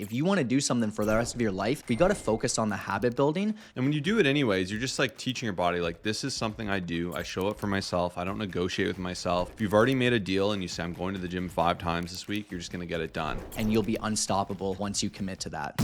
if you want to do something for the rest of your life, we got to focus on the habit building. And when you do it anyways, you're just like teaching your body, like, this is something I do. I show up for myself. I don't negotiate with myself. If you've already made a deal and you say, I'm going to the gym 5 times this week, you're just going to get it done. And you'll be unstoppable once you commit to that.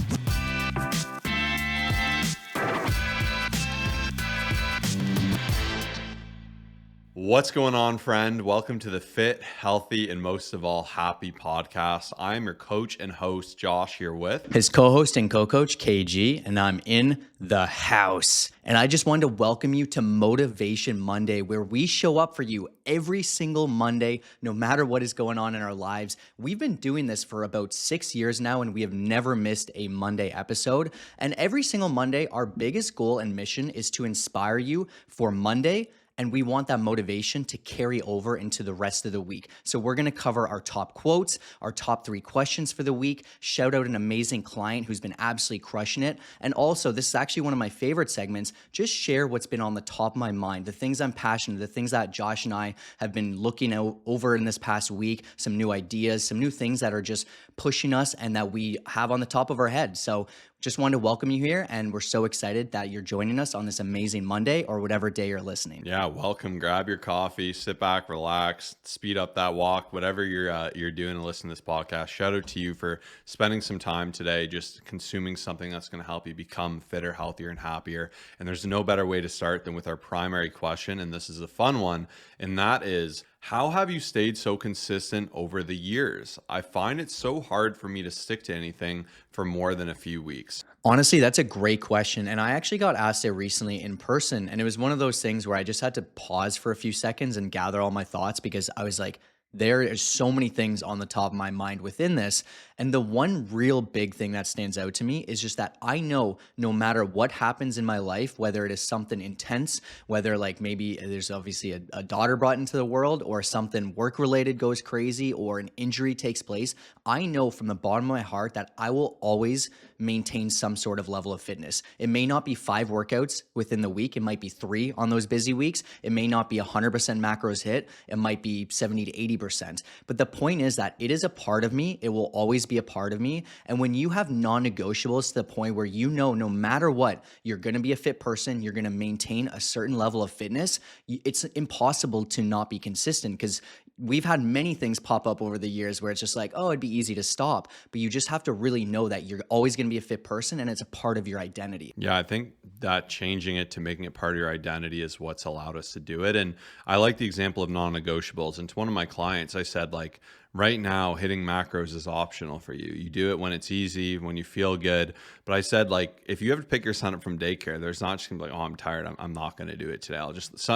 What's going on, friend? Welcome to the Fit, Healthy, and most of all, Happy podcast. I'm your coach and host, Josh, here with his co-host and co-coach, KG, and I'm in the house. And I just wanted to welcome you to Motivation Monday, where we show up for you every single Monday, no matter what is going on in our lives. We've been doing this for about 6 years now, and we have never missed a Monday episode. And every single Monday, our biggest goal and mission is to inspire you for Monday. And we want that motivation to carry over into the rest of the week. So we're going to cover our top quotes, our top 3 questions for the week, shout out an amazing client who's been absolutely crushing it. And also, this is actually one of my favorite segments, just share what's been on the top of my mind, the things I'm passionate, the things that Josh and I have been looking over in this past week, some new ideas, some new things that are just pushing us and that we have on the top of our head. So just wanted to welcome you here, and we're so excited that you're joining us on this amazing Monday or whatever day you're listening. Yeah, welcome. Grab your coffee, sit back, relax, speed up that walk, whatever you're doing to listen to this podcast. Shout out to you for spending some time today just consuming something that's going to help you become fitter, healthier, and happier. And there's no better way to start than with our primary question, and this is a fun one, and that is, how have you stayed so consistent over the years? I find it so hard for me to stick to anything for more than a few weeks. Honestly, that's a great question. And I actually got asked it recently in person. And it was one of those things where I just had to pause for a few seconds and gather all my thoughts, because I was like, there is so many things on the top of my mind within this. And the one real big thing that stands out to me is just that I know no matter what happens in my life, whether it is something intense, whether like maybe there's obviously a daughter brought into the world, or something work related goes crazy, or an injury takes place, I know from the bottom of my heart that I will always maintain some sort of level of fitness. It may not be 5 workouts within the week. It might be 3 on those busy weeks. It may not be 100% macros hit. It might be 70 to 80%. But the point is that it is a part of me. It will always be a part of me. And when you have non-negotiables to the point where you know no matter what, you're going to be a fit person, you're going to maintain a certain level of fitness, it's impossible to not be consistent, because we've had many things pop up over the years where it's just like, oh, it'd be easy to stop. But you just have to really know that you're always going to be a fit person, and it's a part of your identity. Yeah, I think that changing it to making it part of your identity is what's allowed us to do it. And I like the example of non-negotiables. And to one of my clients, I said, like, right now, hitting macros is optional for you. You do it when it's easy, when you feel good. But I said, like, if you have to pick your son up from daycare, there's not just gonna be like, oh, I'm tired, I'm not gonna do it today.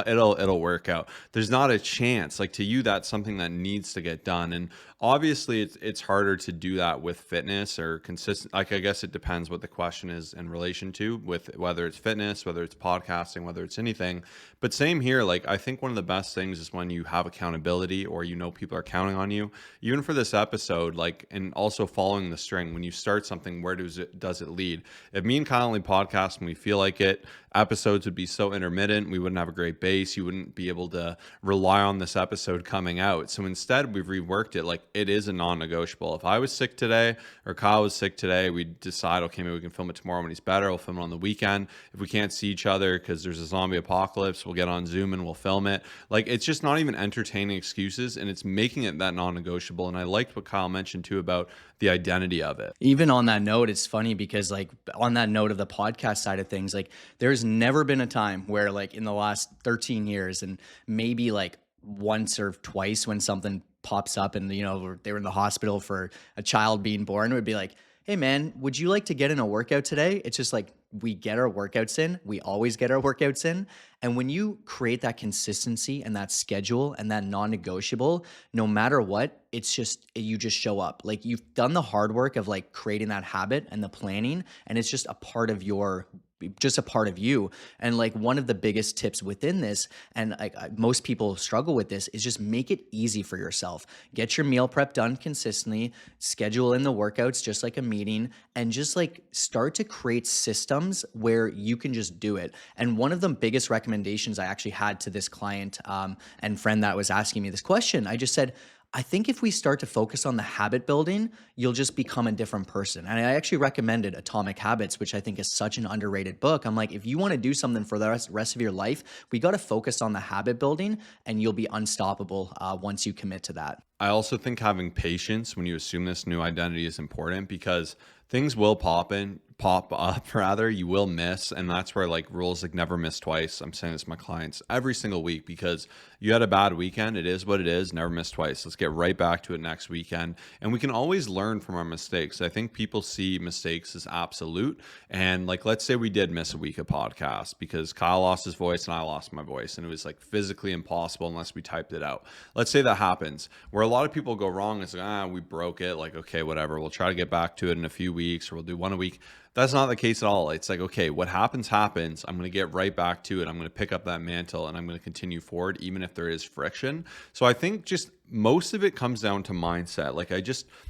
It'll work out. There's not a chance. Like, to you, that's something that needs to get done. And obviously, it's harder to do that with fitness or consistent. Like, I guess it depends what the question is in relation to, with whether it's fitness, whether it's podcasting, whether it's anything. But same here. Like, I think one of the best things is when you have accountability, or you know people are counting on you. Even for this episode, like, and also following the string, when you start something, where does it lead? If me and Kyle only podcast when we feel like it, episodes would be so intermittent. We wouldn't have a great base. You wouldn't be able to rely on this episode coming out. So instead, we've reworked it. Like, it is a non-negotiable. If I was sick today, or Kyle was sick today, we decide, okay, maybe we can film it tomorrow when he's better. We'll film it on the weekend. If we can't see each other because there's a zombie apocalypse, we'll get on Zoom and we'll film it. Like, it's just not even entertaining excuses, and it's making it that non-negotiable. And I liked what Kyle mentioned too about the identity of it. Even on that note, it's funny because, like, on that note of the podcast side of things, like, there's never been a time where, like, in the last 13 years, and maybe like once or twice when something pops up and, you know, they were in the hospital for a child being born, it would be like, hey man, would you like to get in a workout today? It's just like, we get our workouts in. We always get our workouts in. And when you create that consistency and that schedule and that non-negotiable, no matter what, it's just, you just show up. Like, you've done the hard work of like creating that habit and the planning, and it's just a part of you. And like, one of the biggest tips within this, and most people struggle with this, is just make it easy for yourself. Get your meal prep done consistently, schedule in the workouts just like a meeting, and just like start to create systems where you can just do it. And one of the biggest recommendations I actually had to this client and friend that was asking me this question, I just said, I think if we start to focus on the habit building, you'll just become a different person. And I actually recommended Atomic Habits, which I think is such an underrated book. I'm like, if you want to do something for the rest of your life, we got to focus on the habit building and you'll be unstoppable once you commit to that. I also think having patience when you assume this new identity is important because things will pop up rather, you will miss. And that's where like rules like never miss twice. I'm saying this to my clients every single week because you had a bad weekend. It is what it is. Never miss twice. Let's get right back to it next weekend. And we can always learn from our mistakes. I think people see mistakes as absolute. And like, let's say we did miss a week of podcast because Kyle lost his voice and I lost my voice. And it was like physically impossible unless we typed it out. Let's say that happens. Where a lot of people go wrong is like, we broke it. Like, okay, whatever. We'll try to get back to it in a few weeks or we'll do one a week. That's not the case at all. It's like, okay, what happens, happens. I'm going to get right back to it. I'm going to pick up that mantle and I'm going to continue forward, even if there is friction. So I think just most of it comes down to mindset. Like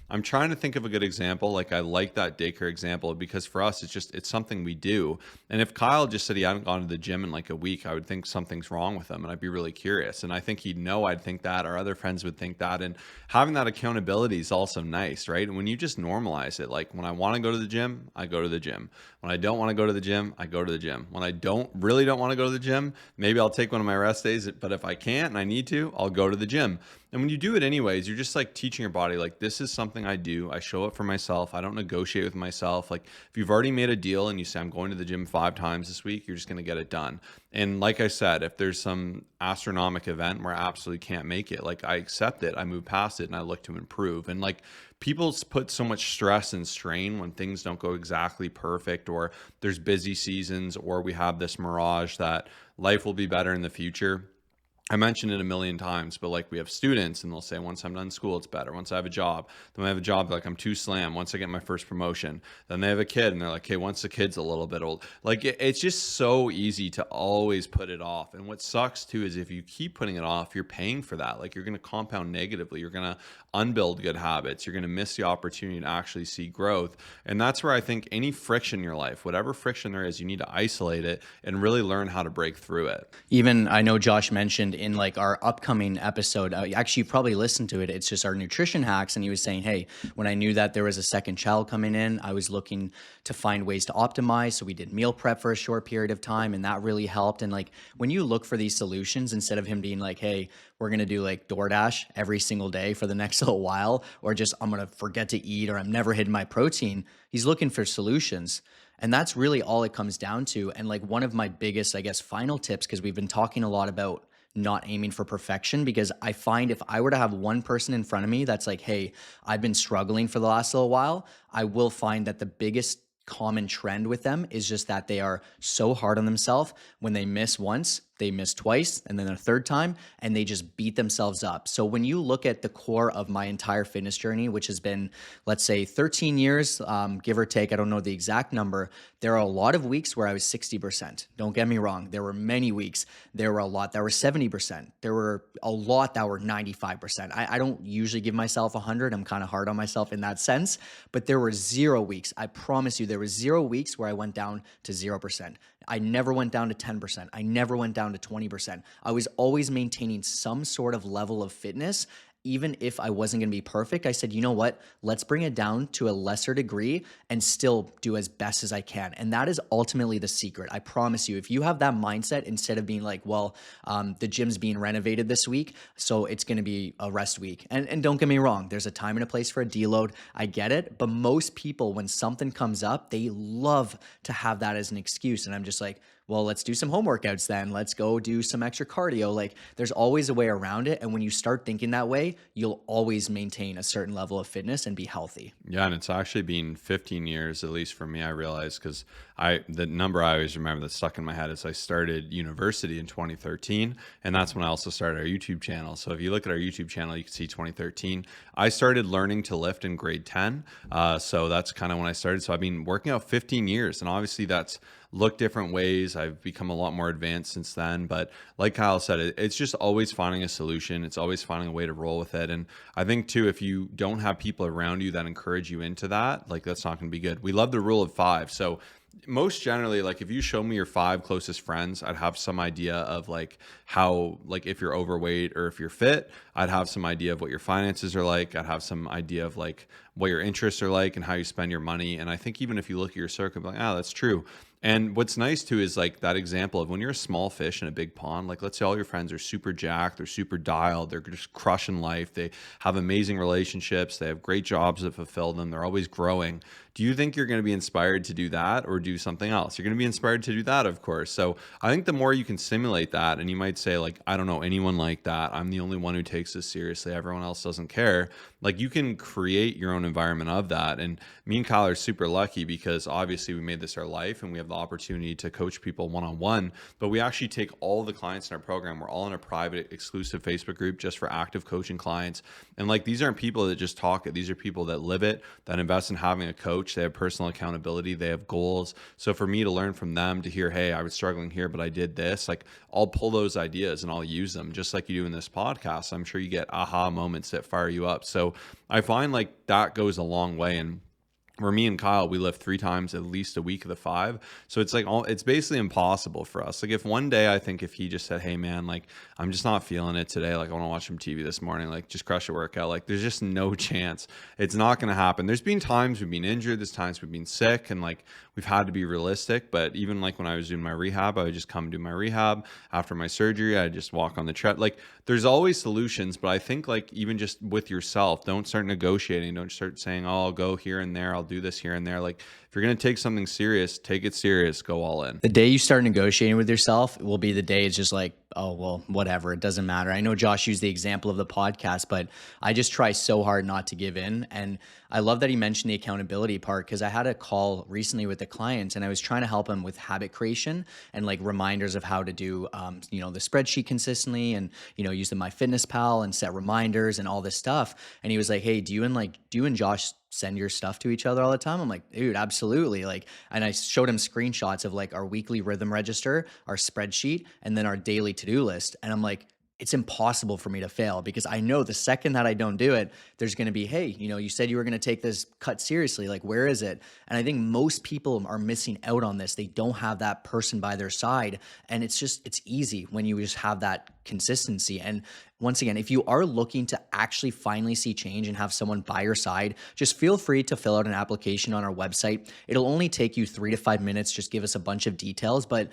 I'm trying to think of a good example. Like I like that daycare example because for us, it's something we do. And if Kyle just said he hadn't gone to the gym in like a week, I would think something's wrong with him and I'd be really curious. And I think he'd know I'd think that, our other friends would think that. And having that accountability is also nice, right? And when you just normalize it, like when I want to go to the gym, I go to the gym. When I don't want to go to the gym, I go to the gym. When I really don't want to go to the gym, maybe I'll take one of my rest days, but if I can't and I need to, I'll go to the gym. And when you do it anyways, you're just like teaching your body, like, this is something I do. I show up for myself. I don't negotiate with myself. Like if you've already made a deal and you say, I'm going to the gym 5 times this week, you're just going to get it done. And like I said, if there's some astronomical event where I absolutely can't make it, like I accept it, I move past it and I look to improve. And like people put so much stress and strain when things don't go exactly perfect or there's busy seasons or we have this mirage that life will be better in the future. I mentioned it a million times, but like we have students and they'll say, once I'm done school, it's better. Once I have a job, then I have a job, like I'm too slam. Once I get my first promotion, then they have a kid and they're like, hey, once the kid's a little bit old, like it's just so easy to always put it off. And what sucks too, is if you keep putting it off, you're paying for that. Like you're going to compound negatively. You're going to unbuild good habits. You're going to miss the opportunity to actually see growth. And that's where I think any friction in your life, whatever friction there is, you need to isolate it and really learn how to break through it. Even I know Josh mentioned in like our upcoming episode, actually you probably listened to it. It's just our nutrition hacks. And he was saying, hey, when I knew that there was a second child coming in, I was looking to find ways to optimize. So we did meal prep for a short period of time and that really helped. And like when you look for these solutions, instead of him being like, hey, we're going to do like DoorDash every single day for the next little while, or just I'm going to forget to eat, or I'm never hitting my protein. He's looking for solutions. And that's really all it comes down to. And like one of my biggest, I guess, final tips, because we've been talking a lot about not aiming for perfection, because I find if I were to have one person in front of me that's like, hey, I've been struggling for the last little while, I will find that the biggest common trend with them is just that they are so hard on themselves. When they miss once, they miss twice, and then a third time, and they just beat themselves up. So when you look at the core of my entire fitness journey, which has been, let's say 13 years, give or take, I don't know the exact number, there are a lot of weeks where I was 60%. Don't get me wrong. There were many weeks. There were a lot that were 70%. There were a lot that were 95%. I don't usually give myself 100. I'm kind of hard on myself in that sense, but there were 0 weeks. I promise you, there were 0 weeks where I went down to 0%. I never went down to 10%. I never went down to 20%. I was always maintaining some sort of level of fitness. Even if I wasn't going to be perfect, I said, you know what? Let's bring it down to a lesser degree and still do as best as I can. And that is ultimately the secret. I promise you, if you have that mindset, instead of being like, well, the gym's being renovated this week, so it's going to be a rest week. And don't get me wrong, there's a time and a place for a deload. I get it. But most people, when something comes up, they love to have that as an excuse. And I'm just like, well, let's do some home workouts then. Let's go do some extra cardio. Like there's always a way around it. And when you start thinking that way, you'll always maintain a certain level of fitness and be healthy. Yeah, and it's actually been 15 years, at least for me, I realized, because the number I always remember that's stuck in my head is I started university in 2013, and that's when I also started our YouTube channel. So if you look at our YouTube channel, you can see 2013. I started learning to lift in grade 10, so that's kind of when I started. So I've been working out 15 years, and obviously that's looked different ways. I've become a lot more advanced since then. But like Kyle said, it's just always finding a solution. It's always finding a way to roll with it. And I think too, if you don't have people around you that encourage you into that, like that's not going to be good. We love the rule of 5. So most generally, like if you show me your five closest friends, I'd have some idea of like how, like if you're overweight or if you're fit, I'd have some idea of what your finances are like. I'd have some idea of like what your interests are like and how you spend your money. And I think even if you look at your circle, like, oh, that's true. And what's nice too is like that example of when you're a small fish in a big pond, like let's say all your friends are super jacked, they're super dialed, they're just crushing life, they have amazing relationships, they have great jobs that fulfill them, they're always growing. Do you think you're going to be inspired to do that or do something else? You're going to be inspired to do that, of course. So I think the more you can simulate that, and you might say, like, I don't know anyone like that. I'm the only one who takes this seriously. Everyone else doesn't care. Like, you can create your own environment of that. And me and Kyle are super lucky because obviously we made this our life and we have the opportunity to coach people one on one. But we actually take all the clients in our program. We're all in a private, exclusive Facebook group just for active coaching clients. And like, these aren't people that just talk it, these are people that live it, that invest in having a coach. They have personal accountability, they have goals. So for me to learn from them, to hear, hey, I was struggling here, but I did this, like I'll pull those ideas and I'll use them just like you do in this podcast. I'm sure you get aha moments that fire you up. So I find like that goes a long way. And where me and Kyle, we lift 3 times at least a week of the 5. So it's like, it's basically impossible for us. Like if one day, I think if he just said, hey man, like I'm just not feeling it today. Like I want to watch some TV this morning, like just crush a workout. Like there's just no chance it's not going to happen. There's been times we've been injured. There's times we've been sick and like we've had to be realistic. But even like when I was doing my rehab, I would just come do my rehab after my surgery. I'd just walk on the tread. Like there's always solutions, but I think like even just with yourself, don't start negotiating. Don't start saying, oh, I'll go here and there. I'll do this here and there. Like if you're going to take something serious, take it serious, go all in. The day you start negotiating with yourself will be the day it's just like, oh, well, whatever. It doesn't matter. I know Josh used the example of the podcast, but I just try so hard not to give in. And I love that he mentioned the accountability part because I had a call recently with the clients and I was trying to help him with habit creation and like reminders of how to do, the spreadsheet consistently and, use the MyFitnessPal and set reminders and all this stuff. And he was like, hey, do you and Josh send your stuff to each other all the time? I'm like, dude, absolutely. Like, and I showed him screenshots of like our weekly rhythm register, our spreadsheet, and then our daily to-do list. And I'm like, it's impossible for me to fail because I know the second that I don't do it, there's going to be, hey, you said you were going to take this cut seriously. Like, where is it? And I think most people are missing out on this. They don't have that person by their side. And it's easy when you just have that consistency. And once again, if you are looking to actually finally see change and have someone by your side, just feel free to fill out an application on our website. It'll only take you 3 to 5 minutes. Just give us a bunch of details. But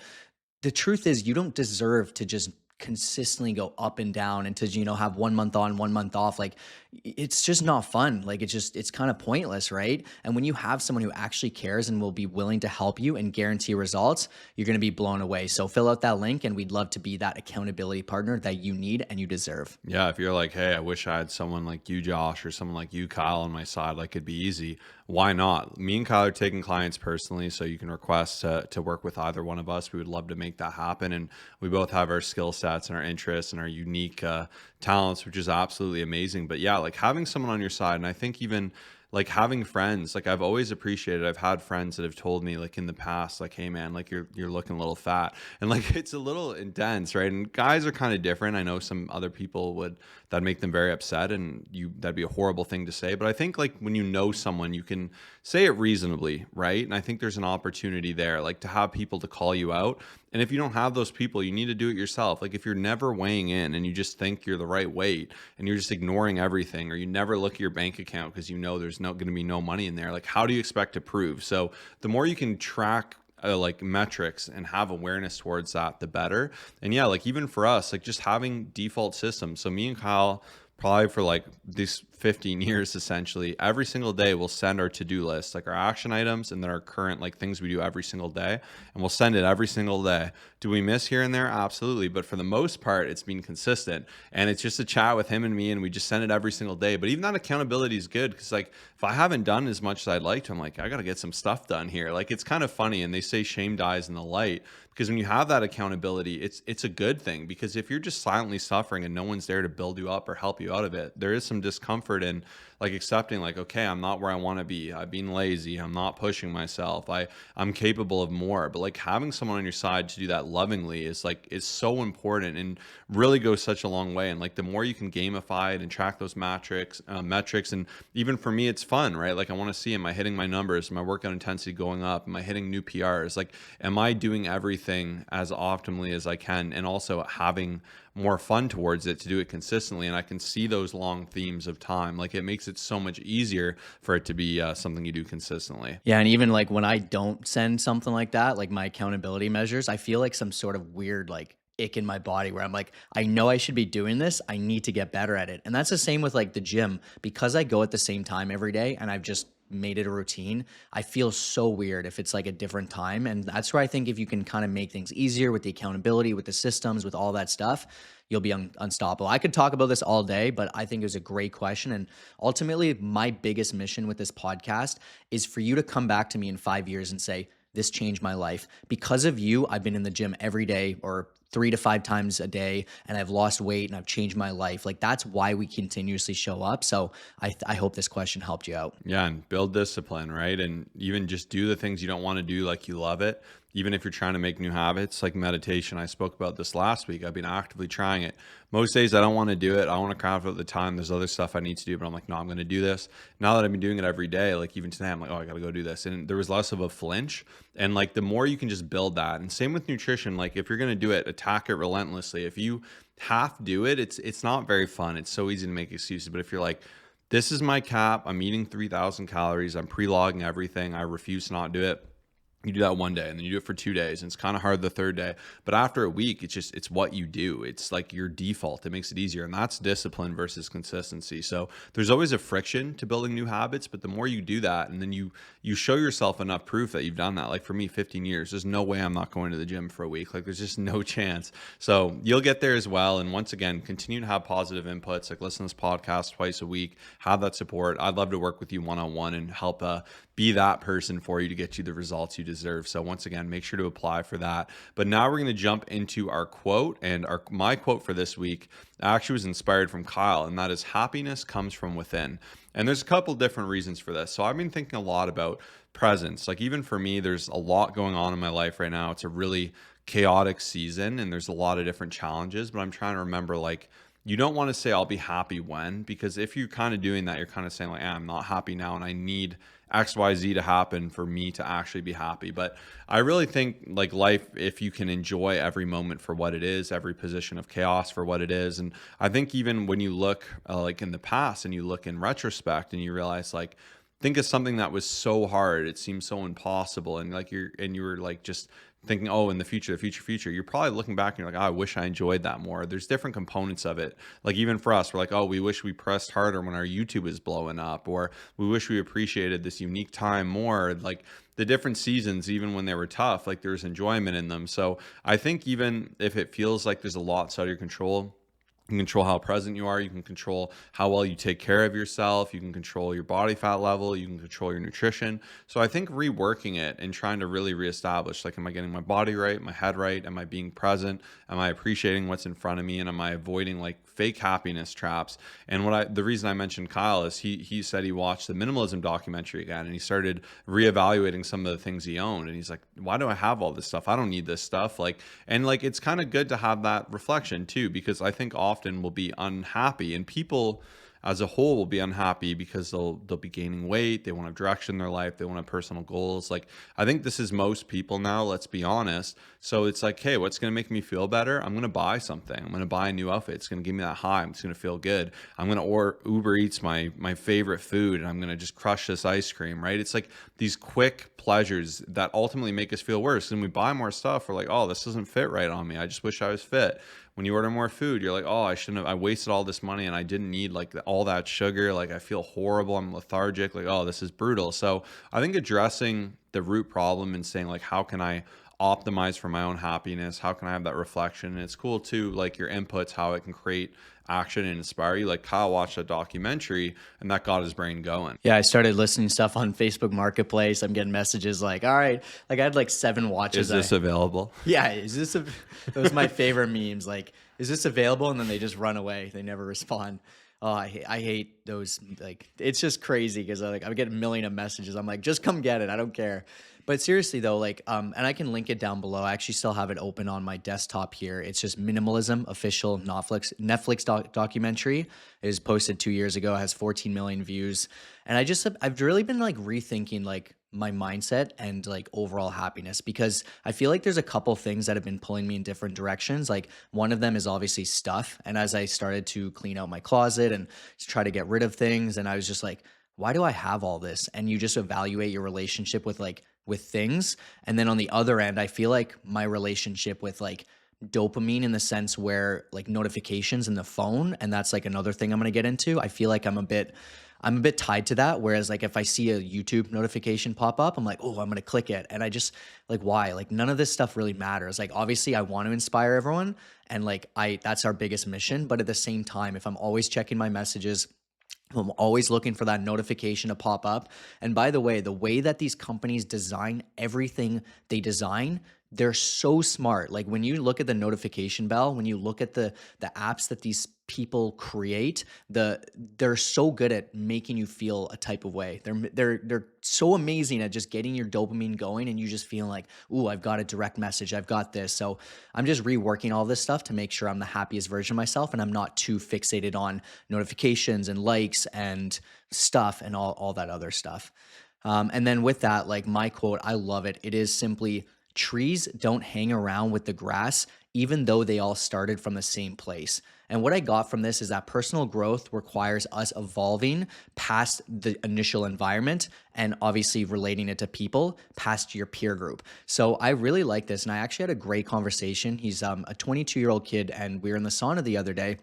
the truth is you don't deserve to just consistently go up and down and to have 1 month on 1 month off. Like it's just not fun. Like it's kind of pointless, right? And when you have someone who actually cares and will be willing to help you and guarantee results, you're going to be blown away. So fill out that link and we'd love to be that accountability partner that you need and you deserve. Yeah, if you're like, hey, I wish I had someone like you, Josh, or someone like you, Kyle, on my side, like it'd be easy. Why not? Me and Kyle are taking clients personally, so you can request to work with either one of us. We would love to make that happen. And we both have our skill sets and our interests and our unique talents, which is absolutely amazing. But yeah, like having someone on your side, and I think even like having friends, like I've always appreciated, I've had friends that have told me like in the past, like, hey man, like you're looking a little fat, and like it's a little intense, right? And guys are kind of different. I know some other people that'd make them very upset, and that'd be a horrible thing to say. But I think like when you know someone, you can say it reasonably, right? And I think there's an opportunity there, like to have people to call you out. And if you don't have those people, you need to do it yourself. Like if you're never weighing in and you just think you're the right weight and you're just ignoring everything, or you never look at your bank account because there's not going to be no money in there, like how do you expect to prove? So the more you can track like metrics and have awareness towards that, the better. And yeah, like even for us, like just having default systems. So me and Kyle, probably for like these 15 years, essentially, every single day we'll send our to-do list, like our action items and then our current like things we do every single day. And we'll send it every single day. Do we miss here and there? Absolutely. But for the most part, it's been consistent. And it's just a chat with him and me, and we just send it every single day. But even that accountability is good because like if I haven't done as much as I'd like to, I'm like, I got to get some stuff done here. Like it's kind of funny. And they say shame dies in the light, because when you have that accountability, it's a good thing. Because if you're just silently suffering and no one's there to build you up or help you out of it, there is some discomfort comfort in like accepting like, okay, I'm not where I want to be. I'm being lazy. I'm not pushing myself. I'm capable of more. But like having someone on your side to do that lovingly is so important and really goes such a long way. And like the more you can gamify it and track those metrics, and even for me, it's fun, right? Like I want to see, am I hitting my numbers? Am I workout intensity going up? Am I hitting new PRs? Like, am I doing everything as optimally as I can? And also having more fun towards it to do it consistently. And I can see those long themes of time. Like it makes it so much easier for it to be something you do consistently. Yeah, and even like when I don't send something like that, like my accountability measures, I feel like some sort of weird like ick in my body where I'm like, I know I should be doing this. I need to get better at it. And that's the same with like the gym because I go at the same time every day and I've just made it a routine. I feel so weird if it's like a different time. And that's where I think if you can kind of make things easier with the accountability, with the systems, with all that stuff, you'll be unstoppable. I could talk about this all day, but I think it was a great question. And ultimately, my biggest mission with this podcast is for you to come back to me in 5 years and say, this changed my life. Because of you, I've been in the gym every day or 3 to 5 times a day, and I've lost weight and I've changed my life. Like that's why we continuously show up. So I hope this question helped you out. Yeah, and build discipline, right? And even just do the things you don't want to do like you love it. Even if you're trying to make new habits like meditation, I spoke about this last week. I've been actively trying it. Most days I don't want to do it. I want to carve out the time. There's other stuff I need to do, but I'm like, no, I'm going to do this. Now that I've been doing it every day, like even today, I'm like, oh, I got to go do this. And there was less of a flinch. And like the more you can just build that. And same with nutrition. Like if you're going to do it, attack it relentlessly. If you half do it, it's not very fun. It's so easy to make excuses. But if you're like, this is my cap. I'm eating 3,000 calories. I'm pre-logging everything. I refuse to not do it. You do that one day and then you do it for 2 days and it's kind of hard the third day, but after a week it's what you do. It's like your default. It makes it easier, and that's discipline versus consistency. So there's always a friction to building new habits, but the more you do that and then you show yourself enough proof that you've done that. Like for me, 15 years, there's no way I'm not going to the gym for a week. Like there's just no chance. So you'll get there as well. And once again, continue to have positive inputs, like listen to this podcast twice a week, have that support. I'd love to work with you one-on-one and help be that person for you to get you the results you deserve. So once again, make sure to apply for that. But now we're going to jump into our quote, and my quote for this week actually was inspired from Kyle, and that is happiness comes from within. And there's a couple different reasons for this. So I've been thinking a lot about presence. Like even for me, there's a lot going on in my life right now. It's a really chaotic season and there's a lot of different challenges, but I'm trying to remember like you don't want to say I'll be happy when, because if you're kind of doing that, you're kind of saying like, I'm not happy now and I need XYZ to happen for me to actually be happy. But I really think like life, if you can enjoy every moment for what it is, every position of chaos for what it is. And I think even when you look like in the past and you look in retrospect and you realize like, think of something that was so hard, it seems so impossible. And like you were like just thinking, oh, in the future, you're probably looking back and you're like, oh, I wish I enjoyed that more. There's different components of it. Like even for us, we're like, oh, we wish we pressed harder when our YouTube is blowing up, or we wish we appreciated this unique time more. Like the different seasons, even when they were tough, like there's enjoyment in them. So I think even if it feels like there's a lot outside of your control, you can control how present you are. You can control how well you take care of yourself. You can control your body fat level. You can control your nutrition. So I think reworking it and trying to really reestablish, like, am I getting my body right, my head right? Am I being present? Am I appreciating what's in front of me? And am I avoiding like fake happiness traps? And the reason I mentioned Kyle is he said he watched the minimalism documentary again and he started reevaluating some of the things he owned. And he's like, why do I have all this stuff? I don't need this stuff. And it's kind of good to have that reflection too, because I think often we'll be unhappy, and people as a whole will be unhappy because they'll be gaining weight, they want a direction in their life, they want to have personal goals. Like I think this is most people now, let's be honest. So it's like, hey, what's going to make me feel better? I'm going to buy something. I'm going to buy a new outfit. It's going to give me that high. I'm just going to feel good. I'm going to order Uber Eats my favorite food, and I'm going to just crush this ice cream, right? It's like these quick pleasures that ultimately make us feel worse. And we buy more stuff. We're like, oh, this doesn't fit right on me. I just wish I was fit. When you order more food, you're like, oh, I wasted all this money and I didn't need like all that sugar. Like I feel horrible. I'm lethargic. Like, oh, this is brutal. So I think addressing the root problem and saying like, how can I optimize for my own happiness? How can I have that reflection? And it's cool too, like your inputs, how it can create action and inspire you. Like Kyle watched a documentary and that got his brain going. Yeah, I started listening to stuff on Facebook Marketplace. I'm getting messages like, all right, like I had like 7 watches. Is this available? Yeah, those are my favorite memes. Like, is this available? And then they just run away. They never respond. Oh, I hate those, like, it's just crazy because I get a million of messages. I'm like, just come get it. I don't care. But seriously though, like, and I can link it down below. I actually still have it open on my desktop here. It's just Minimalism official Netflix documentary. It was posted 2 years ago. It has 14 million views, and I've really been like rethinking like my mindset and like overall happiness, because I feel like there's a couple things that have been pulling me in different directions. Like one of them is obviously stuff. And as I started to clean out my closet and try to get rid of things, and I was just like, why do I have all this? And you just evaluate your relationship with things. And then on the other end, I feel like my relationship with like dopamine, in the sense where like notifications in the phone, and that's like another thing I'm going to get into. I feel like I'm a bit tied to that. Whereas like if I see a YouTube notification pop up, I'm like, oh, I'm gonna click it. And I just like, why? Like none of this stuff really matters. Like obviously I want to inspire everyone, and like I that's our biggest mission. But at the same time, if I'm always checking my messages, I'm always looking for that notification to pop up. And by the way that these companies design everything they design, they're so smart. Like when you look at the notification bell, when you look at the apps that these people create, they're so good at making you feel a type of way. They're so amazing at just getting your dopamine going, and you just feel like, ooh, I've got a direct message, I've got this. So I'm just reworking all this stuff to make sure I'm the happiest version of myself, and I'm not too fixated on notifications and likes and stuff and all that other stuff. And then with that, like my quote, I love it. It is simply, trees don't hang around with the grass, even though they all started from the same place. And what I got from this is that personal growth requires us evolving past the initial environment, and obviously relating it to people past your peer group. So I really like this. And I actually had a great conversation. He's a 22-year-old kid, and we were in the sauna the other day,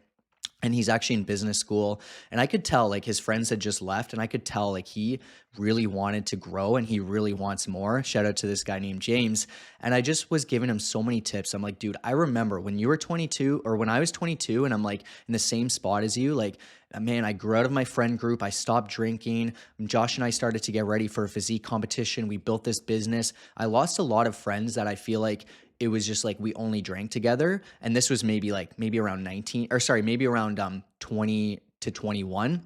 and he's actually in business school, and I could tell like his friends had just left, and I could tell like he really wanted to grow and he really wants more. Shout out to this guy named James. And I just was giving him so many tips. I'm like, dude, I remember when you were 22, or when I was 22, and I'm like in the same spot as you. Like, man, I grew out of my friend group, I stopped drinking. Josh and I started to get ready for a physique competition, we built this business. I lost a lot of friends that I feel like it was just like we only drank together. And this was maybe around 19, or sorry, maybe around 20 to 21,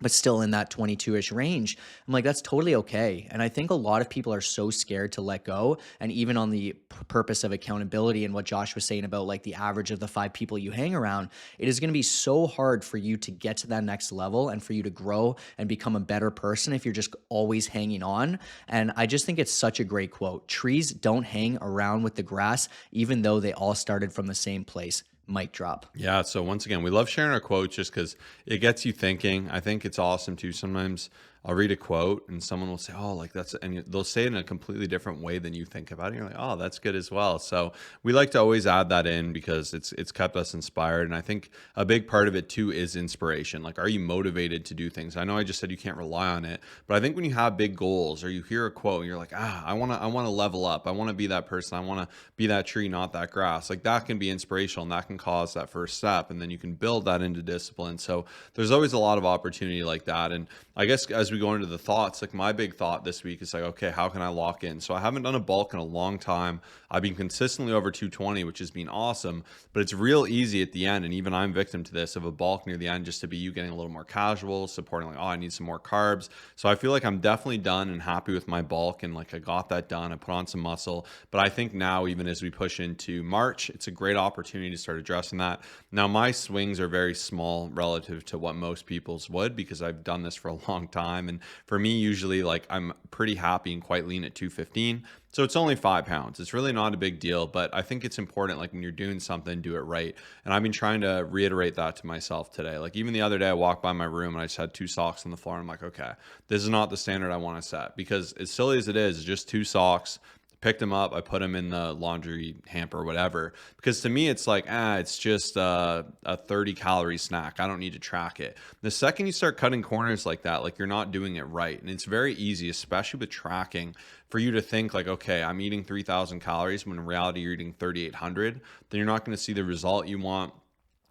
but still in that 22-ish range. I'm like, that's totally okay. And I think a lot of people are so scared to let go. And even on the purpose of accountability, and what Josh was saying about like the average of the 5 people you hang around, it is going to be so hard for you to get to that next level and for you to grow and become a better person if you're just always hanging on. And I just think it's such a great quote. Trees don't hang around with the grass, even though they all started from the same place. Mic drop. Yeah. So once again, we love sharing our quotes just because it gets you thinking. I think it's awesome too. Sometimes I'll read a quote and someone will say, "Oh, like that's," and they'll say it in a completely different way than you think about it. You're like, "Oh, that's good as well." So we like to always add that in because it's kept us inspired. And I think a big part of it too is inspiration. Like, are you motivated to do things? I know I just said you can't rely on it, but I think when you have big goals or you hear a quote and you're like, I want to level up. I want to be that person. I want to be that tree, not that grass. Like that can be inspirational, and that can cause that first step, and then you can build that into discipline. So there's always a lot of opportunity like that. And I guess as we go into the thoughts, like my big thought this week is like, okay, how can I lock in? So I haven't done a bulk in a long time. I've been consistently over 220, which has been awesome, but it's real easy at the end. And even I'm victim to this, of a bulk near the end, just to be you getting a little more casual, supporting like, oh, I need some more carbs. So I feel like I'm definitely done and happy with my bulk. And like I got that done. I put on some muscle, but I think now, even as we push into March, it's a great opportunity to start addressing that. Now my swings are very small relative to what most people's would, because I've done this for a long time. And for me, usually like I'm pretty happy and quite lean at 215. So it's only 5 pounds. It's really not a big deal, but I think it's important, like when you're doing something, do it right. And I've been trying to reiterate that to myself today. Like even the other day, I walked by my room and I just had 2 socks on the floor. And I'm like, okay, this is not the standard I want to set, because as silly as it is, it's just 2 socks. Picked them up, I put them in the laundry hamper or whatever, because to me it's like, it's just a 30-calorie snack, I don't need to track it. The second you start cutting corners like that, like you're not doing it right. And it's very easy, especially with tracking, for you to think like, okay, I'm eating 3,000 calories when in reality you're eating 3,800. Then you're not going to see the result you want,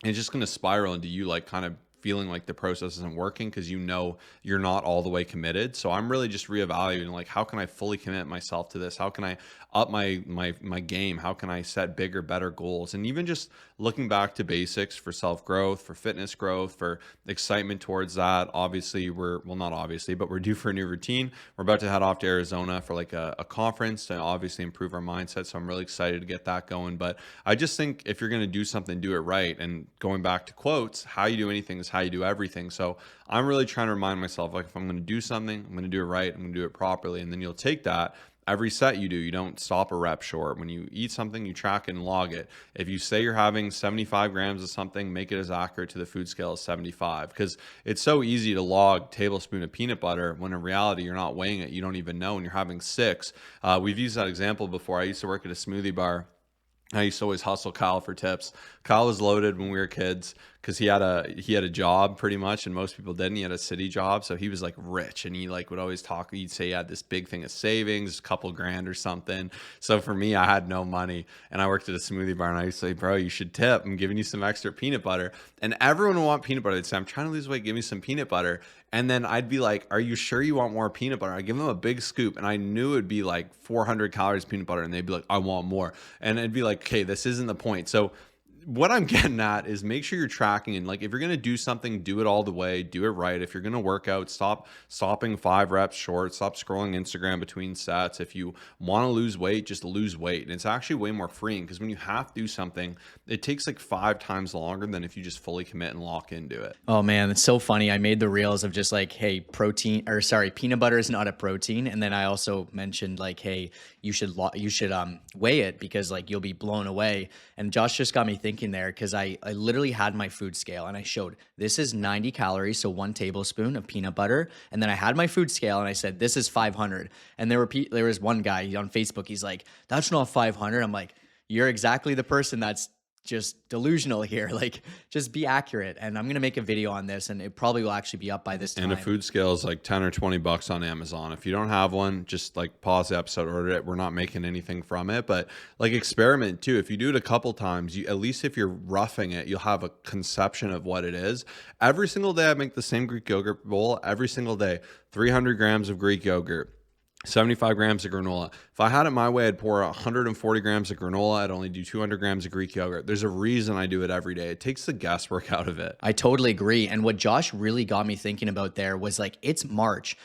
and it's just going to spiral into you like kind of feeling like the process isn't working because you know you're not all the way committed. So I'm really just reevaluating, like, how can I fully commit myself to this? How can I up my game? How can I set bigger, better goals? And even just looking back to basics for self growth, for fitness growth, for excitement towards that. Obviously, not obviously, but we're due for a new routine. We're about to head off to Arizona for like a conference to obviously improve our mindset. So I'm really excited to get that going. But I just think if you're going to do something, do it right. And going back to quotes, how you do anything is how you do everything. So I'm really trying to remind myself, like, if I'm going to do something, I'm going to do it right. I'm going to do it properly. And then you'll take that. Every set you do, you don't stop a rep short. When you eat something, you track it and log it. If you say you're having 75 grams of something, make it as accurate to the food scale as 75, because it's so easy to log tablespoon of peanut butter when in reality you're not weighing it. You don't even know, and you're having six. We've used that example before. I used to work at a smoothie bar. I used to always hustle Kyle for tips. Kyle was loaded when we were kids because he had a job pretty much, and most people didn't. He had a city job, so he was like rich, and he like would always talk. He'd say he had this big thing of savings, a couple grand or something. So for me, I had no money, and I worked at a smoothie bar, and I used to say, "Bro, you should tip. I'm giving you some extra peanut butter." And everyone would want peanut butter. They'd say, "I'm trying to lose weight. Give me some peanut butter." And then I'd be like, "Are you sure you want more peanut butter?" I'd give them a big scoop, and I knew it'd be like 400 calories peanut butter, and they'd be like, "I want more." And it'd be like, "Okay, this isn't the point." So what I'm getting at is make sure you're tracking, and like if you're going to do something, do it all the way, do it right. If you're going to work out, stop stopping 5 reps short, stop scrolling Instagram between sets. If you want to lose weight, just lose weight. And it's actually way more freeing because when you have to do something, it takes like 5 times longer than if you just fully commit and lock into it. Oh man, it's so funny. I made the reels of just like, hey, peanut butter is not a protein, and then I also mentioned like, hey, you should weigh it because like you'll be blown away. And Josh just got me thinking there because I literally had my food scale and I showed this is 90 calories, so 1 tablespoon of peanut butter, and then I had my food scale and I said this is 500. And there was one guy on Facebook. He's like, "That's not 500." I'm like, "You're exactly the person that's just delusional here. Like, just be accurate." And I'm going to make a video on this, and it probably will actually be up by this time. And a food scale is like 10 or 20 bucks on Amazon. If you don't have one, just like pause the episode, order it. We're not making anything from it, but like experiment too. If you do it a couple times, at least if you're roughing it, you'll have a conception of what it is. Every single day I make the same Greek yogurt bowl every single day, 300 grams of Greek yogurt, 75 grams of granola. If I had it my way, I'd pour 140 grams of granola. I'd only do 200 grams of Greek yogurt. There's a reason I do it every day. It takes the guesswork out of it. I totally agree. And what Josh really got me thinking about there was like, it's March.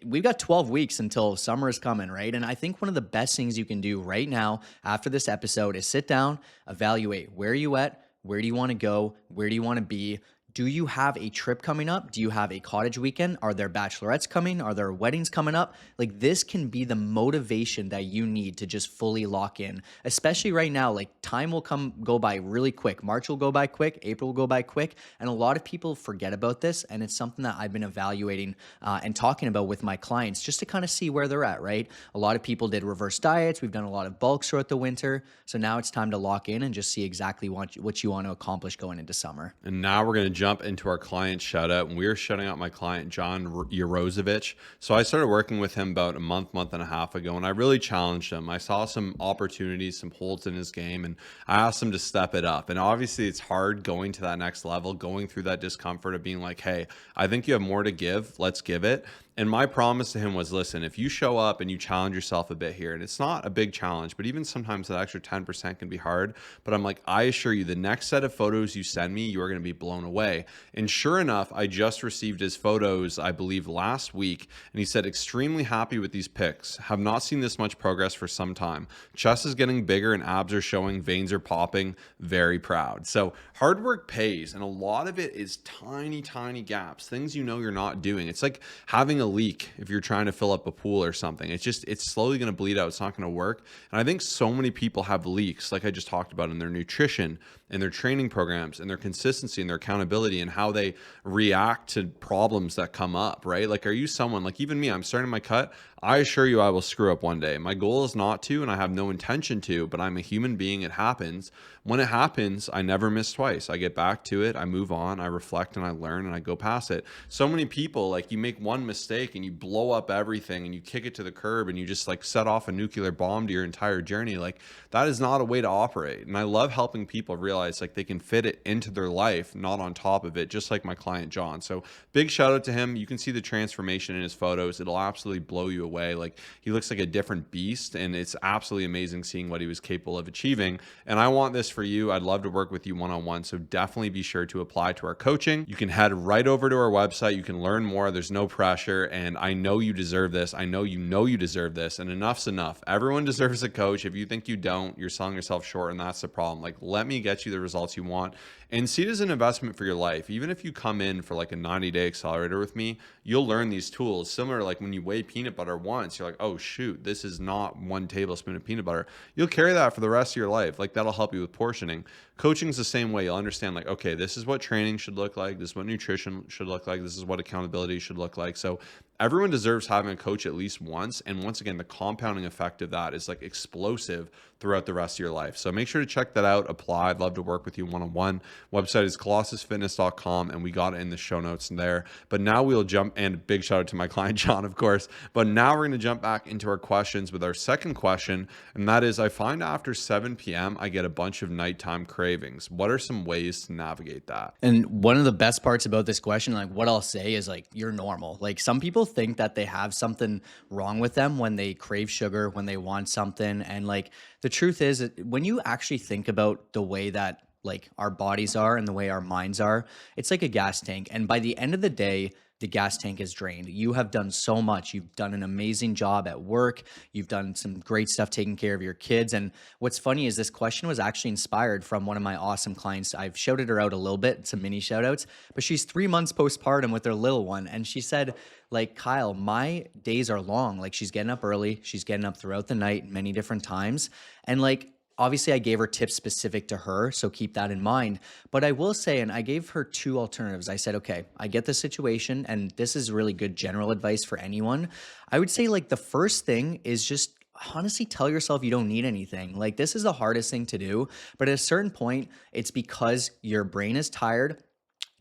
We've got 12 weeks until summer is coming, right? And I think one of the best things you can do right now after this episode is sit down, evaluate where are you at, where do you want to go, where do you want to be? Do you have a trip coming up? Do you have a cottage weekend? Are there bachelorettes coming? Are there weddings coming up? Like, this can be the motivation that you need to just fully lock in, especially right now. Like, time will go by really quick. March will go by quick. April will go by quick. And a lot of people forget about this. And it's something that I've been evaluating and talking about with my clients just to kind of see where they're at, right? A lot of people did reverse diets. We've done a lot of bulks throughout the winter. So now it's time to lock in and just see exactly what you want to accomplish going into summer. And now we're going to jump into our client shout out, and we are shouting out my client John Yarozovich. So I started working with him about a month and a half ago, and I really challenged him. I saw some opportunities, some holes in his game, and I asked him to step it up. And obviously it's hard going to that next level, going through that discomfort of being like, "Hey, I think you have more to give, let's give it." And my promise to him was, listen, if you show up and you challenge yourself a bit here, and it's not a big challenge, but even sometimes that extra 10% can be hard. But I'm like, I assure you, the next set of photos you send me, you are going to be blown away. And sure enough, I just received his photos, I believe last week. And he said, extremely happy with these pics. Have not seen this much progress for some time. Chest is getting bigger and abs are showing, veins are popping. Very proud. So hard work pays. And a lot of it is tiny, tiny gaps, things you know you're not doing. It's like having a leak if you're trying to fill up a pool or something. It's slowly going to bleed out. It's not going to work. And I think so many people have leaks, like I just talked about, in their nutrition and their training programs and their consistency and their accountability and how they react to problems that come up, right? Like, are you someone like even me? I'm starting my cut. I assure you I will screw up one day. My goal is not to, and I have no intention to, but I'm a human being. It happens. When it happens, I never miss twice. I get back to it. I move on. I reflect and I learn and I go past it. So many people, like, you make one mistake mistake and you blow up everything and you kick it to the curb and you just like set off a nuclear bomb to your entire journey. Like that is not a way to operate. And I love helping people realize like they can fit it into their life, not on top of it, just like my client John. So big shout out to him. You can see the transformation in his photos. It'll absolutely blow you away. Like he looks like a different beast, and it's absolutely amazing seeing what he was capable of achieving. And I want this for you. I'd love to work with you one-on-one. So definitely be sure to apply to our coaching. You can head right over to our website. You can learn more. There's no pressure. And I know you deserve this. I know you deserve this. And enough's enough. Everyone deserves a coach. If you think you don't, you're selling yourself short, and that's the problem. Like, let me get you the results you want and see it as an investment for your life. Even if you come in for like a 90-day accelerator with me, you'll learn these tools. Similar to like when you weigh peanut butter once, you're like, oh shoot, this is not 1 tablespoon of peanut butter. You'll carry that for the rest of your life. Like that'll help you with portioning. Coaching is the same way. You'll understand like, okay, this is what training should look like. This is what nutrition should look like. This is what accountability should look like. So everyone deserves having a coach at least once. And once again, the compounding effect of that is like explosive throughout the rest of your life. So make sure to check that out. Apply. I'd love to work with you one-on-one. Website is colossusfitness.com, and we got it in the show notes in there. But now we'll jump, and big shout out to my client, John, of course. But now we're going to jump back into our questions with our second question. And that is, I find after 7 p.m., I get a bunch of nighttime cravings. What are some ways to navigate that? And one of the best parts about this question, like what I'll say is like, you're normal. Like some people think that they have something wrong with them when they crave sugar, when they want something. And like the truth is that when you actually think about the way that like our bodies are and the way our minds are, it's like a gas tank. And by the end of the day, the gas tank is drained. You have done so much. You've done an amazing job at work. You've done some great stuff taking care of your kids. And what's funny is this question was actually inspired from one of my awesome clients. I've shouted her out a little bit, some mini shout outs, but she's 3 months postpartum with her little one. And she said, like, Kyle, my days are long. Like she's getting up early. She's getting up throughout the night many different times. And like, obviously, I gave her tips specific to her, so keep that in mind. But I will say, and I gave her 2 alternatives. I said, okay, I get the situation, and this is really good general advice for anyone. I would say, like, the first thing is just honestly tell yourself you don't need anything. Like, this is the hardest thing to do, but at a certain point, it's because your brain is tired.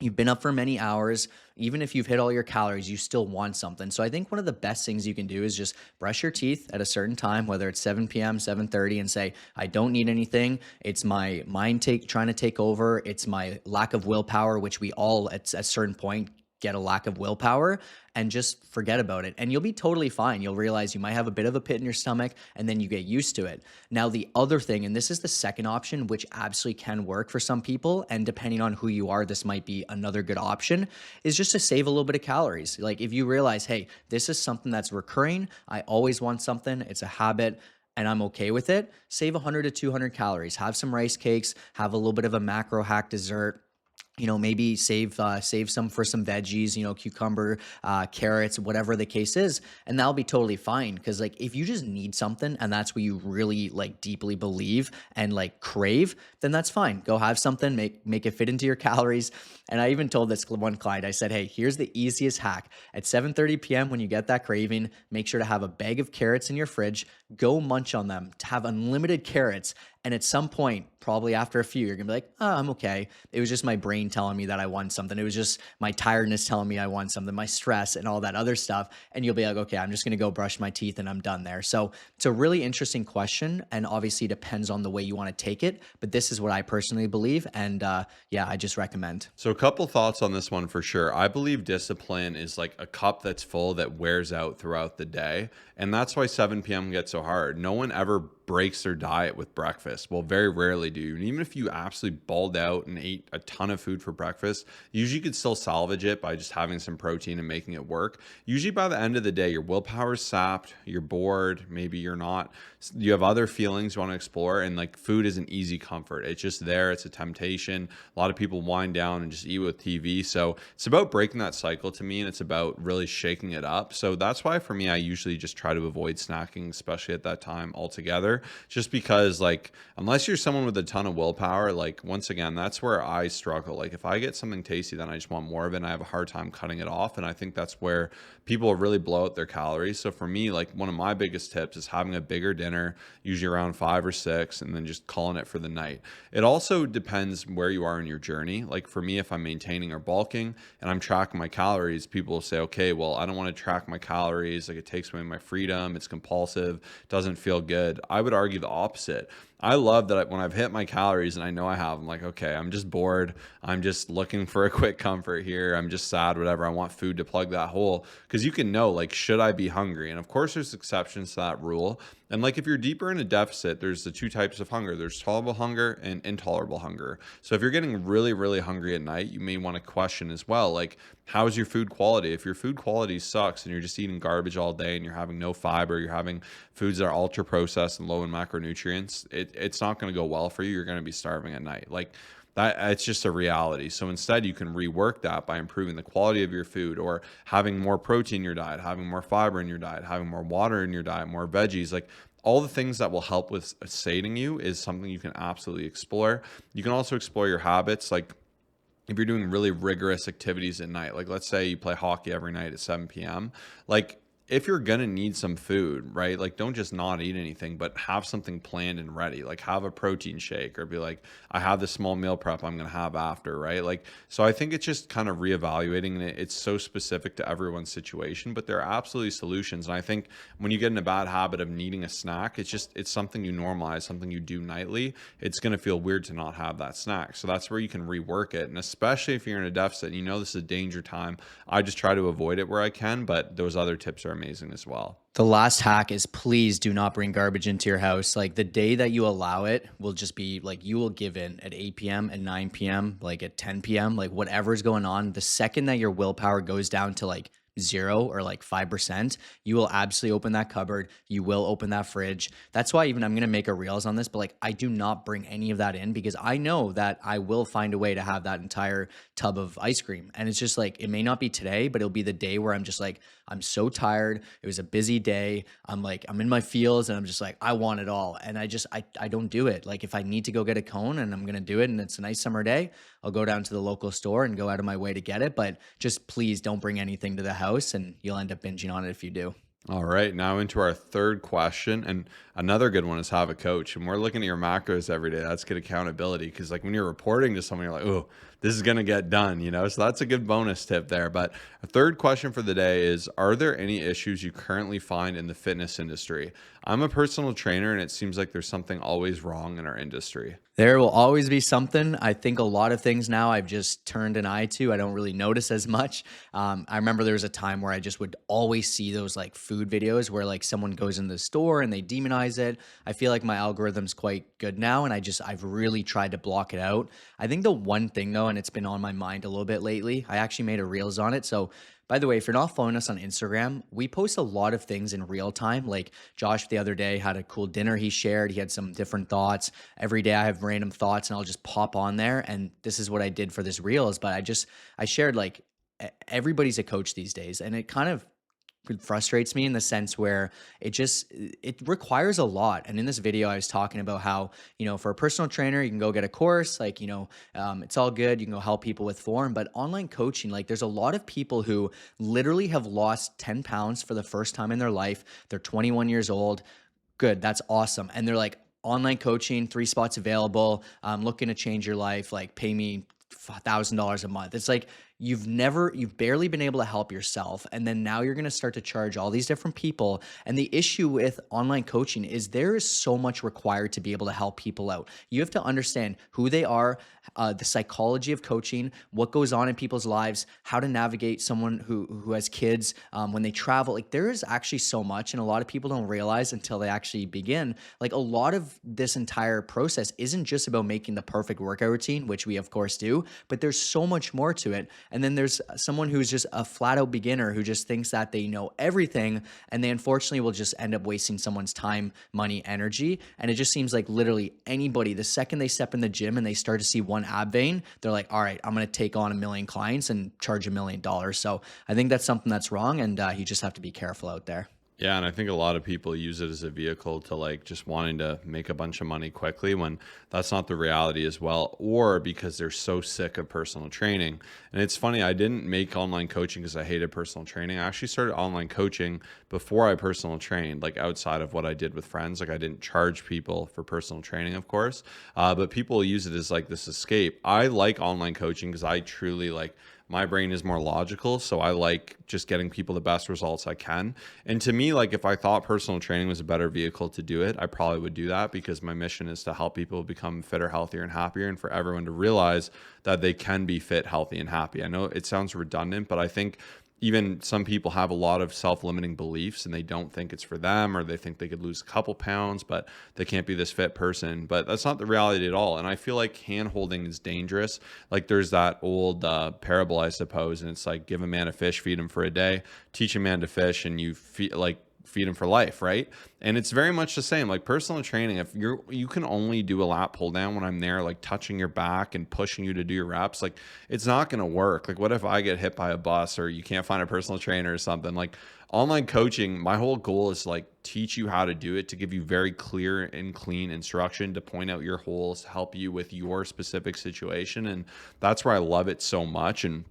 You've been up for many hours. Even if you've hit all your calories, you still want something. So I think one of the best things you can do is just brush your teeth at a certain time, whether it's 7 p.m., 7:30, and say, I don't need anything. It's my mind trying to take over. It's my lack of willpower, which we all at a certain point get a lack of willpower, and just forget about it. And you'll be totally fine. You'll realize you might have a bit of a pit in your stomach, and then you get used to it. Now, the other thing, and this is the second option, which absolutely can work for some people, and depending on who you are, this might be another good option, is just to save a little bit of calories. Like if you realize, hey, this is something that's recurring. I always want something. It's a habit. And I'm okay with it. Save 100 to 200 calories. Have some rice cakes. Have a little bit of a macro hack dessert. You know, maybe save some for some veggies, you know, cucumber, carrots, whatever the case is, and that'll be totally fine. Because like if you just need something and that's what you really like deeply believe and like crave, then that's fine. Go have something, make it fit into your calories. And I even told this one client, I said, hey, here's the easiest hack. At 7:30 p.m. when you get that craving, make sure to have a bag of carrots in your fridge. Go munch on them. To have unlimited carrots. And at some point, probably after a few, you're gonna be like, oh, I'm okay. It was just my brain telling me that I want something. It was just my tiredness telling me I want something, my stress and all that other stuff. And you'll be like, okay, I'm just gonna go brush my teeth and I'm done there. So it's a really interesting question, and obviously depends on the way you want to take it. But this is what I personally believe, and yeah, I just recommend. So a couple thoughts on this one for sure. I believe discipline is like a cup that's full that wears out throughout the day. And that's why 7 p.m. gets so hard. No one ever breaks their diet with breakfast. Well, very rarely do you. And even if you absolutely balled out and ate a ton of food for breakfast, usually you could still salvage it by just having some protein and making it work. Usually by the end of the day, your willpower is sapped, you're bored, maybe you're not. You have other feelings you want to explore, and like food is an easy comfort. It's just there, it's a temptation. A lot of people wind down and just eat with TV. So it's about breaking that cycle to me, and it's about really shaking it up. So that's why for me, I usually just try to avoid snacking, especially at that time altogether, just because like unless you're someone with a ton of willpower, like once again, that's where I struggle. Like if I get something tasty, then I just want more of it and I have a hard time cutting it off. And I think that's where people really blow out their calories. So for me, like one of my biggest tips is having a bigger dinner, usually around 5 or 6, and then just calling it for the night. It also depends where you are in your journey. Like for me, if I'm maintaining or bulking and I'm tracking my calories, people will say, okay, well, I don't want to track my calories. Like it takes away my freedom. It's compulsive, doesn't feel good. I would argue the opposite. I love that when I've hit my calories and I know I have, I'm like, okay, I'm just bored. I'm just looking for a quick comfort here. I'm just sad, whatever. I want food to plug that hole. Cause you can know, like, should I be hungry? And of course, there's exceptions to that rule. And like, if you're deeper in a deficit, there's the two types of hunger. There's tolerable hunger and intolerable hunger. So if you're getting really, really hungry at night, you may want to question as well, like, how's your food quality? If your food quality sucks and you're just eating garbage all day and you're having no fiber, you're having foods that are ultra processed and low in macronutrients, it's not going to go well for you. You're going to be starving at night. Like that, it's just a reality. So instead, you can rework that by improving the quality of your food or having more protein in your diet, having more fiber in your diet, having more water in your diet, more veggies. Like all the things that will help with sating you is something you can absolutely explore. You can also explore your habits. Like if you're doing really rigorous activities at night, like let's say you play hockey every night at 7 p.m., like if you're gonna need some food, right? Like don't just not eat anything, but have something planned and ready. Like have a protein shake or be like, I have this small meal prep I'm gonna have after, right? Like, so I think it's just kind of reevaluating it. It's so specific to everyone's situation, but there are absolutely solutions. And I think when you get in a bad habit of needing a snack, it's something you normalize, something you do nightly. It's gonna feel weird to not have that snack. So that's where you can rework it. And especially if you're in a deficit, and you know this is a danger time. I just try to avoid it where I can, but those other tips are amazing as well. The last hack is please do not bring garbage into your house. Like the day that you allow it will just be like you will give in at 8 p.m., at 9 p.m., like at 10 p.m., like whatever's going on. The second that your willpower goes down to like zero or like 5%, you will absolutely open that cupboard. You will open that fridge. That's why even I'm going to make a reels on this, but like I do not bring any of that in because I know that I will find a way to have that entire tub of ice cream. And it's just like, it may not be today, but it'll be the day where I'm just like, I'm so tired. It was a busy day. I'm like, I'm in my feels and I'm just like, I want it all. And I don't do it. Like if I need to go get a cone and I'm going to do it and it's a nice summer day, I'll go down to the local store and go out of my way to get it. But just please don't bring anything to the house and you'll end up binging on it if you do. All right, now into our third question. And another good one is have a coach. And we're looking at your macros every day. That's good accountability because, like, when you're reporting to someone, you're like, oh, this is going to get done, you know? So that's a good bonus tip there. But a third question for the day is, are there any issues you currently find in the fitness industry? I'm a personal trainer and it seems like there's something always wrong in our industry. There will always be something. I think a lot of things now I've just turned an eye to. I don't really notice as much. I remember there was a time where I just would always see those like food videos where like someone goes in the store and they demonize it. I feel like my algorithm's quite good now and I've really tried to block it out. I think the one thing though, and it's been on my mind a little bit lately, I actually made a reels on it. So by the way, if you're not following us on Instagram, we post a lot of things in real time. Like Josh the other day had a cool dinner he shared. He had some different thoughts. Every day I have random thoughts and I'll just pop on there. And this is what I did for this reels. But I shared like everybody's a coach these days. And it kind of frustrates me in the sense where it requires a lot. And in this video I was talking about how, for a personal trainer you can go get a course, like, it's all good, you can go help people with form, but online coaching, like there's a lot of people who literally have lost 10 pounds for the first time in their life. They're 21 years old. Good, that's awesome. And they're like, online coaching, 3 spots available, looking to change your life, like pay me $1,000 a month. It's like you've barely been able to help yourself, and then now you're going to start to charge all these different people. And the issue with online coaching is there is so much required to be able to help people out. You have to understand who they are, the psychology of coaching, what goes on in people's lives, how to navigate someone who has kids, when they travel. Like there is actually so much, and a lot of people don't realize until they actually begin. Like a lot of this entire process isn't just about making the perfect workout routine, which we of course do, but there's so much more to it. And then there's someone who's just a flat out beginner who just thinks that they know everything, and they unfortunately will just end up wasting someone's time, money, energy. And it just seems like literally anybody, the second they step in the gym and they start to see one ab vein, they're like, all right, I'm going to take on 1 million clients and charge $1 million. So I think that's something that's wrong, and you just have to be careful out there. Yeah, and I think a lot of people use it as a vehicle to like just wanting to make a bunch of money quickly when that's not the reality as well, or because they're so sick of personal training. And it's funny, I didn't make online coaching because I hated personal training. I actually started online coaching before I personal trained, like outside of what I did with friends. Like I didn't charge people for personal training, of course, but people use it as like this escape. I like online coaching because I truly like my brain is more logical. So I like just getting people the best results I can. And to me, like if I thought personal training was a better vehicle to do it, I probably would do that because my mission is to help people become fitter, healthier, and happier, and for everyone to realize that they can be fit, healthy, and happy. I know it sounds redundant, but I think even some people have a lot of self-limiting beliefs and they don't think it's for them, or they think they could lose a couple pounds but they can't be this fit person. But that's not the reality at all, and I feel like hand holding is dangerous. Like there's that old parable, I suppose, and it's like give a man a fish, feed him for a day, teach a man to fish, and you feed him for life, right? And it's very much the same. Like personal training, if you can only do a lat pull down when I'm there, like touching your back and pushing you to do your reps, like it's not going to work. Like what if I get hit by a bus or you can't find a personal trainer or something? Like online coaching, my whole goal is to like teach you how to do it, to give you very clear and clean instruction, to point out your holes, help you with your specific situation. And that's where I love it so much. And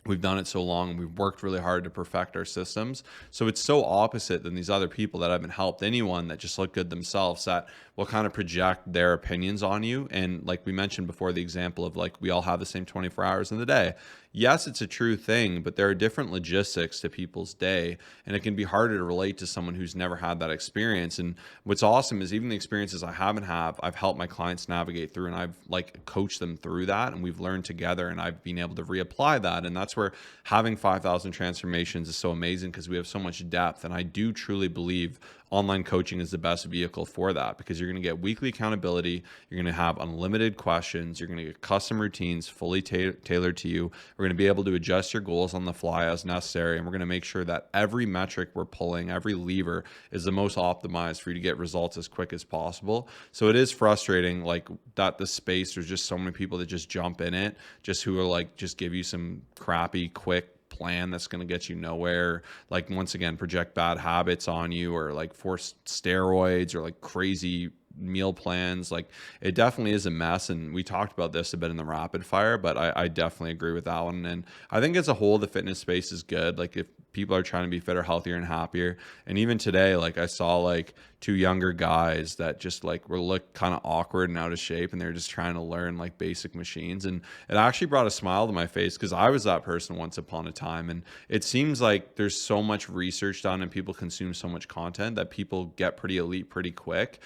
we've done it so long and we've worked really hard to perfect our systems. So it's so opposite than these other people that haven't helped anyone, that just look good themselves, that will kind of project their opinions on you. And like we mentioned before, the example of like we all have the same 24 hours in the day. Yes, it's a true thing, but there are different logistics to people's day, and it can be harder to relate to someone who's never had that experience. And what's awesome is even the experiences I haven't had, I've helped my clients navigate through, and I've like coached them through that, and we've learned together, and I've been able to reapply that. And that's where having 5,000 transformations is so amazing, because we have so much depth. And I do truly believe online coaching is the best vehicle for that, because you're going to get weekly accountability. You're going to have unlimited questions. You're going to get custom routines fully tailored to you. We're going to be able to adjust your goals on the fly as necessary. And we're going to make sure that every metric we're pulling, every lever is the most optimized for you to get results as quick as possible. So it is frustrating, like that the space, there's just so many people that just jump in it, just who are like, just give you some crappy, quick plan that's going to get you nowhere, like once again project bad habits on you, or like force steroids, or like crazy meal plans. Like it definitely is a mess, and we talked about this a bit in the rapid fire, but I definitely agree with that one. And I think as a whole the fitness space is good, like if people are trying to be fitter, healthier, and happier. And even today, like I saw like two younger guys that just like were look kind of awkward and out of shape, and they're just trying to learn like basic machines. And it actually brought a smile to my face, because I was that person once upon a time. And it seems like there's so much research done and people consume so much content that people get pretty elite pretty quick,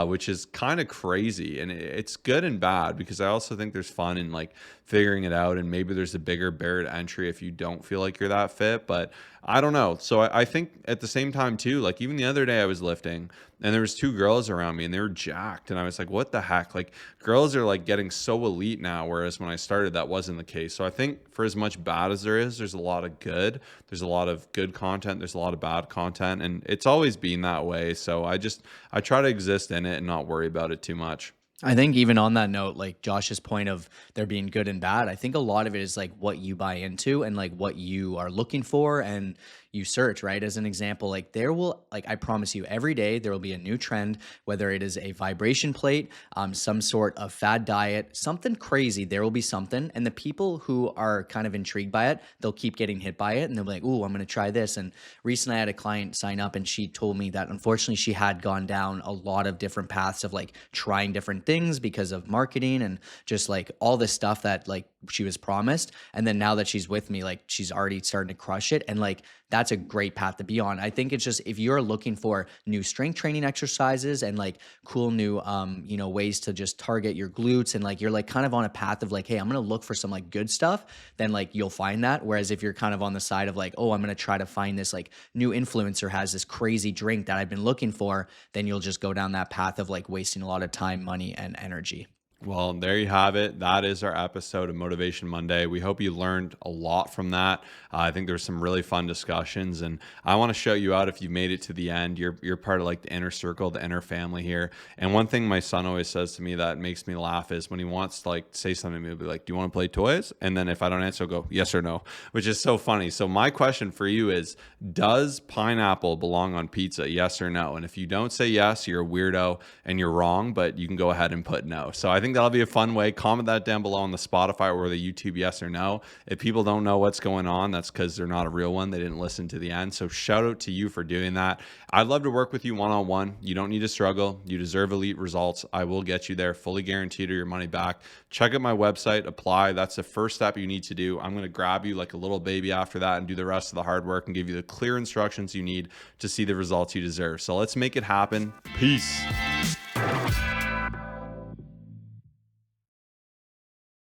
which is kind of crazy. And it's good and bad, because I also think there's fun in like figuring it out, and maybe there's a bigger barrier to entry if you don't feel like you're that fit. But I don't know. So I think at the same time too, like even the other day I was lifting and there was two girls around me and they were jacked, and I was like, what the heck? Like girls are like getting so elite now, whereas when I started that wasn't the case. So I think for as much bad as there is, there's a lot of good. There's a lot of good content, there's a lot of bad content, and it's always been that way. So I try to exist in it and not worry about it too much. I think even on that note, like Josh's point of there being good and bad, I think a lot of it is like what you buy into and like what you are looking for and you search, right? As an example, like there will, like I promise you, every day there will be a new trend, whether it is a vibration plate, some sort of fad diet, something crazy, there will be something. And the people who are kind of intrigued by it, they'll keep getting hit by it and they'll be like, ooh, I'm going to try this. And recently I had a client sign up and she told me that unfortunately she had gone down a lot of different paths of like trying different things because of marketing and just like all this stuff that like she was promised. And then now that she's with me, like she's already starting to crush it. And like that's a great path to be on. I think it's just if you're looking for new strength training exercises and like cool new ways to just target your glutes, and like you're like kind of on a path of like, hey, I'm gonna look for some like good stuff, then like you'll find that. Whereas if you're kind of on the side of like, oh, I'm gonna try to find this like new influencer has this crazy drink that I've been looking for, then you'll just go down that path of like wasting a lot of time, money, and energy. Well, there you have it. That is our episode of Motivation Monday. We hope you learned a lot from that. I think there's some really fun discussions, and I want to shout you out if you made it to the end. You're part of like the inner circle, the inner family here. And one thing my son always says to me that makes me laugh is when he wants to like say something to me, he'll be like, "Do you want to play toys?" And then if I don't answer, he'll go, "Yes or no," which is so funny. So my question for you is, does pineapple belong on pizza? Yes or no? And if you don't say yes, you're a weirdo and you're wrong, but you can go ahead and put no. So I think that'll be a fun way. Comment that down below on the Spotify or the YouTube, yes or no. If people don't know what's going on, that's because they're not a real one. They didn't listen to the end. So shout out to you for doing that. I'd love to work with you one-on-one. You don't need to struggle. You deserve elite results. I will get you there, fully guaranteed, or your money back. Check out my website, apply. That's the first step you need to do. I'm going to grab you like a little baby after that and do the rest of the hard work and give you the clear instructions you need to see the results you deserve. So let's make it happen. Peace.